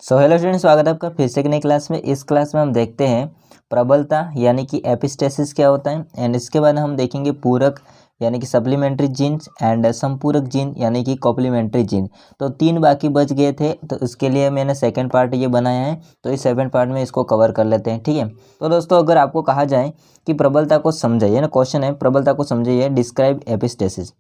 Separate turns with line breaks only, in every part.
So hello student, स्वागत है आपका फिर से एक नई क्लास में। इस क्लास में हम देखते हैं प्रबलता यानी कि एपिस्टेसिस क्या होता है, एंड इसके बाद हम देखेंगे पूरक यानी कि सप्लीमेंट्री जीन्स एंड संपूरक जीन यानी कि कॉम्प्लीमेंट्री जीन। तो तीन बाकी बच गए थे, तो इसके लिए मैंने सेकंड पार्ट ये बनाया है। तो इस सेकंड पार्ट में इसको कवर कर लेते हैं, ठीक है। तो दोस्तों, अगर आपको कहा जाए कि प्रबलता को समझाइए ना, क्वेश्चन है प्रबलता को समझाइए, डिस्क्राइब एपिस्टेसिस,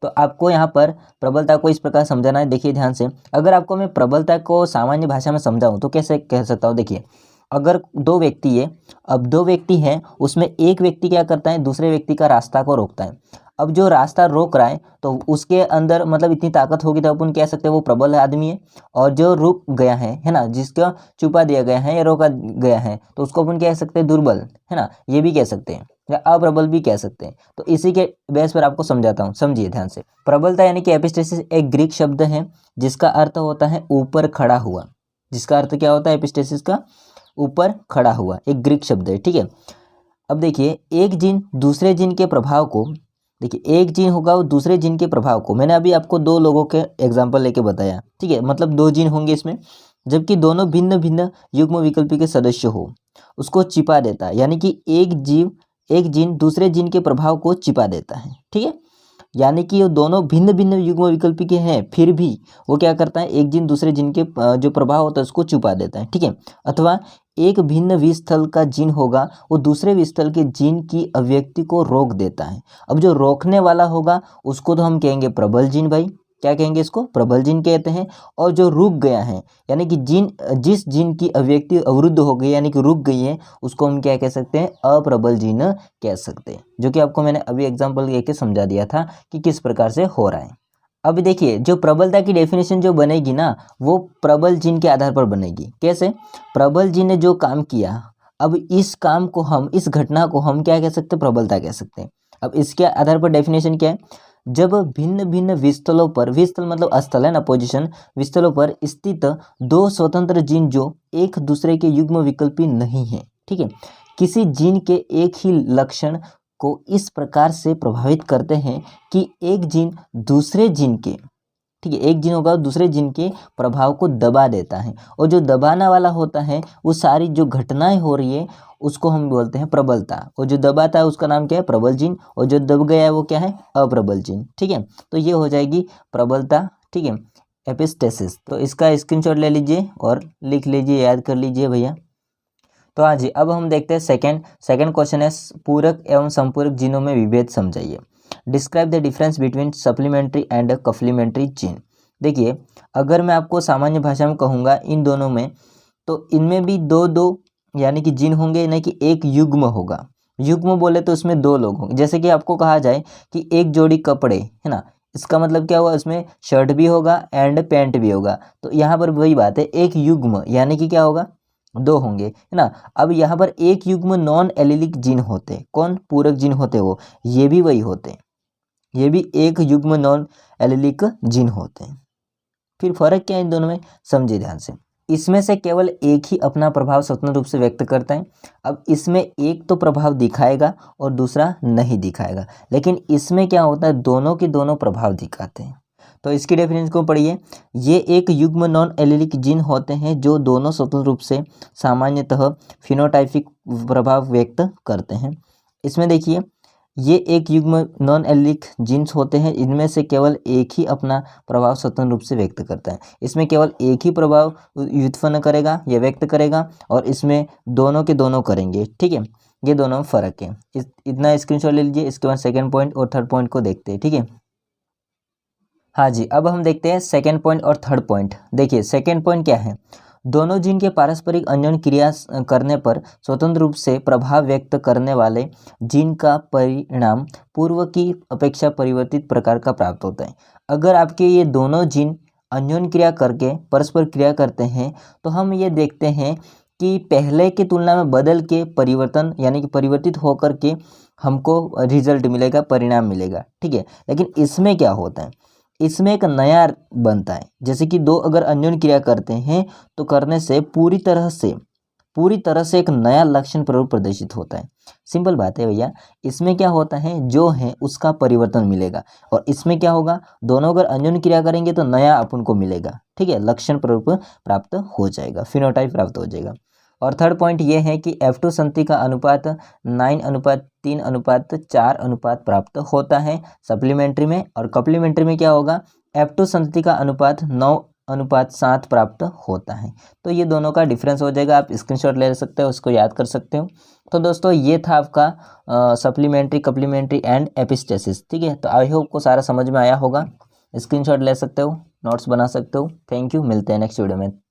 तो आपको यहाँ पर प्रबलता को इस प्रकार समझाना है। देखिए ध्यान से, अगर आपको मैं प्रबलता को सामान्य भाषा में समझाऊं तो कैसे कह सकता हूँ। देखिए, अगर दो व्यक्ति है, अब दो व्यक्ति हैं, उसमें एक व्यक्ति क्या करता है, दूसरे व्यक्ति का रास्ता को रोकता है। अब जो रास्ता रोक रहा है तो उसके अंदर मतलब इतनी ताकत होगी तो अपन कह सकते हैं वो प्रबल आदमी है। और जो रुक गया है ना, जिसका छुपा दिया गया है या रोका गया है, तो उसको अपन कह सकते हैं दुर्बल, है ना, ये भी कह सकते हैं या अप्रबल भी कह सकते हैं। तो इसी के बेस पर आपको समझाता हूँ, समझिए ध्यान से। प्रबलता यानी कि एपिस्टेसिस एक ग्रीक शब्द है जिसका अर्थ होता है ऊपर खड़ा हुआ। जिसका अर्थ क्या होता है एपिस्टेसिस का? ऊपर खड़ा हुआ, एक ग्रीक शब्द है, ठीक है। अब देखिए, एक जीन दूसरे जीन के प्रभाव को, देखिए एक जीन होगा वो दूसरे जीन के प्रभाव को, मैंने अभी आपको दो लोगों के एग्जाम्पल लेके बताया, ठीक है। मतलब दो जीन होंगे इसमें, जबकि दोनों भिन्न भिन्न युग्म विकल्पी के सदस्य हो, उसको छिपा देता है। यानी कि एक जीन दूसरे जीन के प्रभाव को छिपा देता है, ठीक है। यानी कि ये दोनों भिन्न भिन्न युग्म विकल्पी के हैं, फिर भी वो क्या करता है, एक जीन दूसरे जीन के जो प्रभाव होता है उसको छुपा देता है, ठीक है। अथवा एक भिन्न विस्थल का जीन होगा, वो दूसरे विस्थल के जीन की अभिव्यक्ति को रोक देता है। अब जो रोकने वाला होगा उसको तो हम कहेंगे प्रबल जीन, भाई क्या कहेंगे, इसको प्रबल जीन कहते हैं। और जो रुक गया है यानी कि जिस जीन की अभिव्यक्ति अवरुद्ध हो गई यानी कि रुक गई है, उसको हम क्या कह सकते हैं, अप्रबल जीन कह सकते हैं। जो कि आपको मैंने अभी एग्जांपल देके समझा दिया था कि किस प्रकार से हो रहा है। अब देखिए, जो प्रबलता की डेफिनेशन जो बनेगी ना, वो प्रबल जीन के आधार पर बनेगी। कैसे? प्रबल जीन ने जो काम किया, अब इस काम को हम, इस घटना को हम क्या कह सकते हैं, प्रबलता कह सकते हैं। अब इसके आधार पर डेफिनेशन क्या है, जब भिन्न भिन्न विस्थलों पर, विस्थल मतलब स्थल है ना, पोजीशन, विस्थलों पर स्थित दो स्वतंत्र जीन जो एक दूसरे के युग्म विकल्पी नहीं है, ठीक है, किसी जीन के एक ही लक्षण को इस प्रकार से प्रभावित करते हैं कि एक जीन दूसरे जीन के, ठीक है, एक जीन होगा दूसरे जीन के प्रभाव को दबा देता है। और जो दबाने वाला होता है, वो सारी जो घटनाएं हो रही है उसको हम बोलते हैं प्रबलता। और जो दबाता है उसका नाम क्या है, प्रबल जीन। और जो दब गया है वो क्या है, अप्रबल जीन, ठीक है। तो ये हो जाएगी प्रबलता, ठीक है, एपिस्टेसिस। तो इसका स्क्रीनशॉट ले लीजिए और लिख लीजिए, याद कर लीजिए भैया। तो हाँ जी, अब हम देखते हैं सेकंड क्वेश्चन है, पूरक एवं संपूरक जीनों में विभेद समझाइए। Describe the difference between supplementary and complementary gene. देखिए, अगर मैं आपको सामान्य भाषा में कहूँगा इन दोनों में, तो इनमें भी दो दो यानी कि जीन होंगे, नहीं कि एक युग्म होगा। युग्म बोले तो इसमें दो लोग होंगे। जैसे कि आपको कहा जाए कि एक जोड़ी कपड़े, है ना, इसका मतलब क्या हुआ, इसमें शर्ट भी होगा एंड पैंट भी होगा। तो यहाँ पर वही बात है, एक युग्म यानी कि क्या होगा, दो होंगे, है ना। अब यहाँ पर एक युग्म नॉन एलिलिक जीन होते, कौन, पूरक जीन होते वो, ये भी वही होते, ये भी एक युग्म नॉन एलिलिक जीन होते हैं। फिर फर्क क्या है इन दोनों में, समझिए ध्यान से। इसमें से केवल एक ही अपना प्रभाव स्वतंत्र रूप से व्यक्त करता है। अब इसमें एक तो प्रभाव दिखाएगा और दूसरा नहीं दिखाएगा, लेकिन इसमें क्या होता है, दोनों के दोनों प्रभाव दिखाते हैं। तो इसकी डेफिनेशन को पढ़िए, ये एक युग्म नॉन एलिलिक जीन होते हैं जो दोनों स्वतंत्र रूप से सामान्यतः फिनोटाइपिक प्रभाव व्यक्त करते हैं। इसमें देखिए, ये एक युग्म नॉन एलिलिक जीन्स होते हैं, इनमें से केवल एक ही अपना प्रभाव स्वतंत्र रूप से व्यक्त करता है। इसमें केवल एक ही प्रभाव व्युत्पन्न करेगा या व्यक्त करेगा, और इसमें दोनों के दोनों करेंगे, ठीक है। ये दोनों फर्क है। इतना स्क्रीनशॉट ले लीजिए। इसके बाद सेकंड पॉइंट और थर्ड पॉइंट को देखते हैं, ठीक है। हाँ जी, अब हम देखते हैं सेकंड पॉइंट और थर्ड पॉइंट। देखिए, सेकंड पॉइंट क्या है, दोनों जीन के पारस्परिक अन्योन्य क्रिया करने पर स्वतंत्र रूप से प्रभाव व्यक्त करने वाले जीन का परिणाम पूर्व की अपेक्षा परिवर्तित प्रकार का प्राप्त होता है। अगर आपके ये दोनों जीन अन्योन्य क्रिया करके परस्पर क्रिया करते हैं, तो हम ये देखते हैं कि पहले की तुलना में बदल के परिवर्तन यानी कि परिवर्तित होकर के हमको रिजल्ट मिलेगा, परिणाम मिलेगा, ठीक है। लेकिन इसमें क्या होता है, इसमें एक नया बनता है। जैसे कि दो अगर अन्योन्य क्रिया करते हैं तो करने से पूरी तरह से एक नया लक्षण प्रारूप प्रदर्शित होता है। सिंपल बात है भैया, इसमें क्या होता है, जो है उसका परिवर्तन मिलेगा, और इसमें क्या होगा, दोनों अगर अन्योन्य क्रिया करेंगे तो नया अपन को मिलेगा। ठीक है, लक्षण प्रारूप प्राप्त हो जाएगा, फिनोटाइप प्राप्त हो जाएगा। और थर्ड पॉइंट ये है कि F2 संतति का अनुपात 9:3:4 प्राप्त होता है सप्लीमेंट्री में, और कप्लीमेंट्री में क्या होगा, F2 संतति का अनुपात 9:7 प्राप्त होता है। तो ये दोनों का डिफरेंस हो जाएगा, आप स्क्रीनशॉट ले सकते हो, उसको याद कर सकते हो। तो दोस्तों ये था आपका सप्लीमेंट्री, कप्लीमेंट्री एंड एपिस्टेसिस। ठीक है, तो आई होप को सारा समझ में आया होगा। स्क्रीनशॉट ले सकते हो, नोट्स बना सकते हो। थैंक यू, मिलते हैं नेक्स्ट वीडियो में।